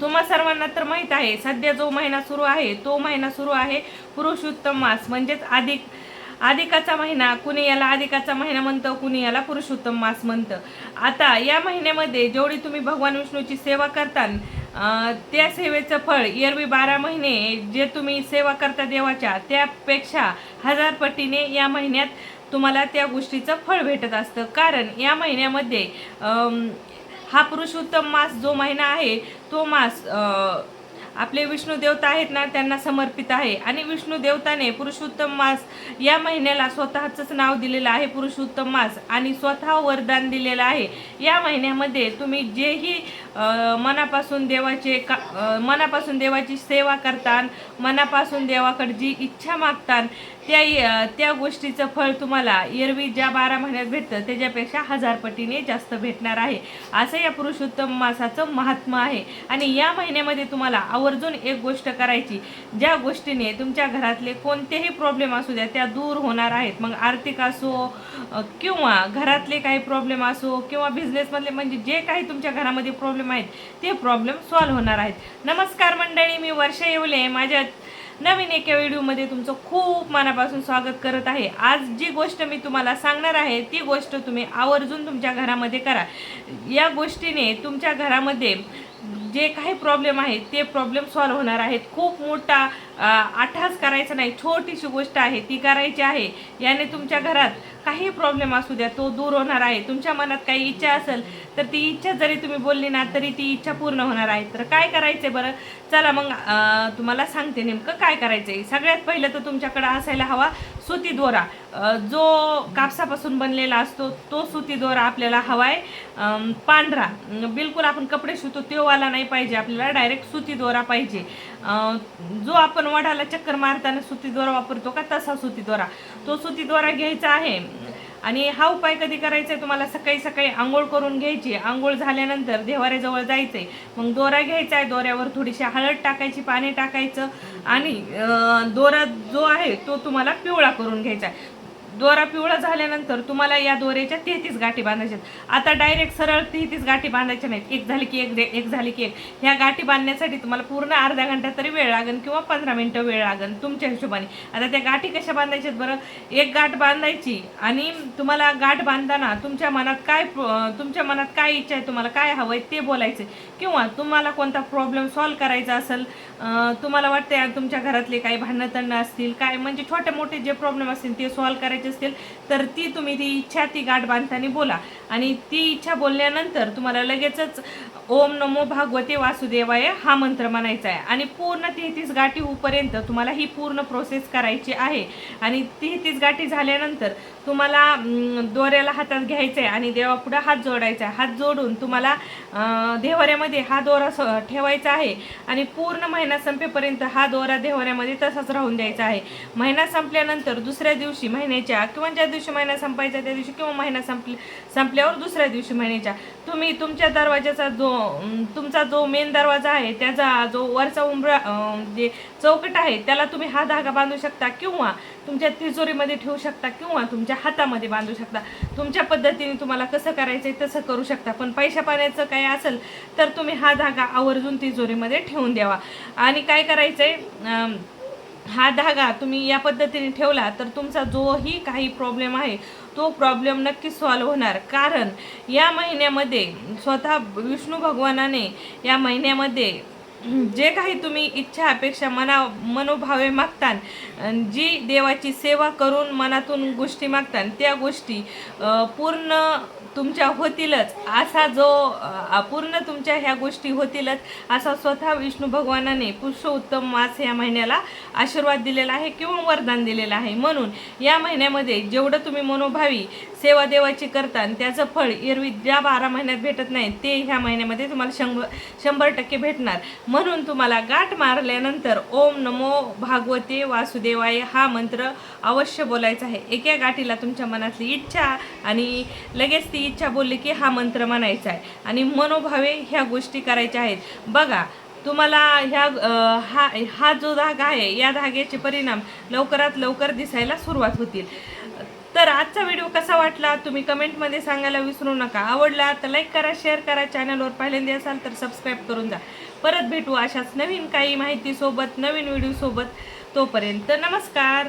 तुम्हा सर्वांना तर माहीत आहे, सध्या जो महिना सुरू आहे तो महिना सुरू आहे पुरुषोत्तम मास, म्हणजेच अधिकाचा महिना. कुणी याला अधिकाचा महिना म्हणतं, कुणी याला पुरुषोत्तम मास म्हणतं. आता या महिन्यामध्ये जेवढी तुम्ही भगवान विष्णूची सेवा करता, त्या सेवेचं फळ एरवी 12 महिने जे तुम्ही सेवा करता देवाच्या, त्यापेक्षा 1000 पटीने या महिन्यात तुम्हाला त्या गोष्टीचं फळ भेटत असतं. कारण या महिन्यामध्ये हा पुरुषोत्तम मास जो महिना आहे तो मास आपले विष्णू देवता आहेत ना, त्यांना समर्पित आहे. आणि विष्णू देवताने पुरुषोत्तम मास या महिन्याला स्वतःचंच नाव दिलेलं आहे, पुरुषोत्तम मास, आणि स्वतः वरदान दिलेलं आहे. या महिन्यामध्ये तुम्ही जेही मनापासून देवाची सेवा करतान, मनापासून देवाकडे जी इच्छा मागतान, त्या गोष्टीचं फळ तुम्हाला एरवी ज्या 12 महिन्यात भेटतं त्याच्यापेक्षा 1000 पटीने जास्त भेटणार आहे. असं या पुरुषोत्तम मासाचं महात्म्य आहे. आणि या महिन्यामध्ये तुम्हाला आवर्जून एक गोष्ट करायची, ज्या गोष्टीने तुमच्या घरातले कोणतेही प्रॉब्लेम असू द्या त्या दूर होणार आहेत. मग आर्थिक असो किंवा घरातले काही प्रॉब्लेम असो किंवा बिझनेसमधले, म्हणजे जे काही तुमच्या घरामध्ये प्रॉब्लेम आहेत ते प्रॉब्लेम सॉल्व्ह होणार आहेत. नमस्कार मंडळी, मी वर्षा येवले माझ्या नवीन एका व्हिडिओमध्ये तुमचं खूप मनापासून स्वागत करत आहे. आज जी गोष्ट मी तुम्हाला सांगणार आहे ती गोष्ट तुम्ही आवर्जून तुमच्या घरामध्ये करा. या गोष्टीने तुमच्या घरामध्ये जे काही प्रॉब्लेम आहेत ते प्रॉब्लेम सॉल्व्ह होणार आहेत. खूप मोठा अट्टहास करायचा नाही, छोटीशी गोष्ट आहे ती करायची आहे. याने तुमच्या घरात काही प्रॉब्लेम असू द्या तो दूर होणार आहे. तुमच्या मनात काही इच्छा असेल तर ती इच्छा जरी तुम्ही बोलली ना तरी ती इच्छा पूर्ण होणार आहे. तर काय करायचंय बरं, चला मग तुम्हाला सांगते नेमकं काय करायचंय. सगळ्यात पहिलं तर तुमच्याकडे असायला हवा सुती दोरा, जो कापसापासून बनलेला असतो तो सुती दोरा आपल्याला हवाय. पांढरा, बिलकुल आपण कपडे शिवतो तो वाला नाही पाहिजे आपल्याला, डायरेक्ट सुती दोरा पाहिजे. जो आपण वडाला चक्कर मारताना सुती दोरा वापरतो का, तसा सुती दोरा, तो सुती दोरा घ्यायचा आहे. आणि हा उपाय कधी करायचा आहे तुम्हाला, सकाळी सकाळी आंघोळ करून घ्यायची. आंघोळ झाल्यानंतर देवाऱ्याजवळ जायचंय, मग दोरा घ्यायचा आहे, दोऱ्यावर थोडीशी हळद टाकायची, पाणी टाकायचं, आणि दोरा जो आहे तो तुम्हाला पिवळा करून घ्यायचा आहे. दोरा पिवळा झाल्यानंतर तुम्हाला या दोऱ्याच्या 33 गाठी बांधायच्या. आता डायरेक्ट सरळ 33 गाठी बांधायच्या नाहीत, एक झाली की एक झाली की एक. ह्या गाठी बांधण्यासाठी तुम्हाला पूर्ण अर्धा घंटा तरी वेळ लागेल किंवा 15 मिनिटं वेळ लागेल तुमच्या हिशोबाने. आता त्या गाठी कशा बांधायच्यात बरं, एक गाठ बांधायची आणि तुम्हाला गाठ बांधताना तुमच्या मनात काय इच्छा आहे, तुम्हाला काय हवंय ते बोलायचं. किंवा तुम्हाला कोणता प्रॉब्लेम सॉल्व्ह करायचा असेल, तुम्हाला वाटतंय तुमच्या घरातले काही भांडणं तंडणं असतील, काय म्हणजे छोटे मोठे जे प्रॉब्लेम असतील ते सॉल्व्ह करायचे असतील, तर तुम्ही ती इच्छा ती गाठ बांधताना बोला. आणि ती इच्छा बोलल्यानंतर तुम्हाला लगेचच ओम नमो भागवते वासुदेवाय हा मंत्र म्हणायचा आहे. आणि पूर्ण 33 गाठी होईपर्यंत तुम्हाला ही पूर्ण प्रोसेस करायची आहे. आणि 33 गाठी झाल्यानंतर तुम्हाला दोऱ्याला हातात घ्यायचं आहे आणि देवापुढे हात जोडायचा आहे. हात जोडून तुम्हाला देवाऱ्यामध्ये हा दोरा ठेवायचा आहे. आणि पूर्ण महिना संपेपर्यंत हा दोरा देवाऱ्यामध्ये तसाच राहून द्यायचा आहे. महिना संपल्यानंतर दुसऱ्या दिवशी महिन्याच्या, किंवा ज्या दिवशी महिना संपायचा त्या दिवशी, किंवा महिना संपल्यावर दुसऱ्या दिवशी महिन्याच्या, तुम्ही तुमच्या दरवाजाचा तुमचा जो मेन दरवाजा आहे त्याचा जो वरचा उंबरा जे चौकट आहे त्याला तुम्ही हा धागा बांधू शकता, किंवा तुमच्या तिजोरीमध्ये ठेवू शकता, किंवा तुमच्या हातामध्ये बांधू शकता. तुमच्या पद्धतीने तुम्हाला कसं करायचंय तसं करू शकता. पण पैशा पाण्याचं काही असेल तर तुम्ही हा धागा आवर्जून तिजोरीमध्ये ठेवून द्यावा. आणि काय करायचंय, हा धागा तुम्ही या पद्धतीने ठेवला तर तुमचा जोही काही प्रॉब्लेम आहे तो प्रॉब्लेम नक्की सॉल्व्ह होणार. कारण या महिन्यामध्ये स्वतः विष्णू भगवानाने या महिन्यामध्ये जे काही तुम्ही इच्छा अपेक्षा मनोभावे मागतान, जी देवाची सेवा करून मनातून गोष्टी मागतान त्या गोष्टी पूर्ण तुमच्या होतीलच, असा जो पूर्ण तुमच्या ह्या गोष्टी होतीलच असा स्वतः विष्णू भगवानाने पुरुषोत्तम मास या महिन्याला आशीर्वाद दिलेला आहे किंवा वरदान दिलेलं आहे. म्हणून या महिन्यामध्ये जेवढं तुम्ही मनोभावी सेवा देवाची करता त्याचं फळ एरवी ज्या 12 महिन्यात भेटत नाही ते ह्या महिन्यामध्ये तुम्हाला 100% भेटणार. म्हणून तुम्हाला गाठ मारल्यानंतर ओम नमो भागवते वासुदेवाय हा मंत्र अवश्य बोलायचा आहे. एका गाठीला तुमच्या मनातली इच्छा आणि लगेच ती इच्छा बोलली की हा मंत्र म्हणायचा आहे. आणि मनोभावे ह्या गोष्टी करायच्या आहेत. बघा, तुम्हाला हा जो धागा आहे या धाग्याचे परिणाम लवकरात लवकर दिसायला सुरुवात होतील. तर आजचा व्हिडिओ कसा वाटला तुम्ही कमेंटमध्ये सांगायला विसरू नका. आवडला तर लाईक करा, शेअर करा, चॅनलवर पहिल्यांदा असाल तर सबस्क्राईब करून जा. परत भेटू अशाच नवीन काही माहितीसोबत, नवीन व्हिडिओसोबत. तोपर्यंत नमस्कार.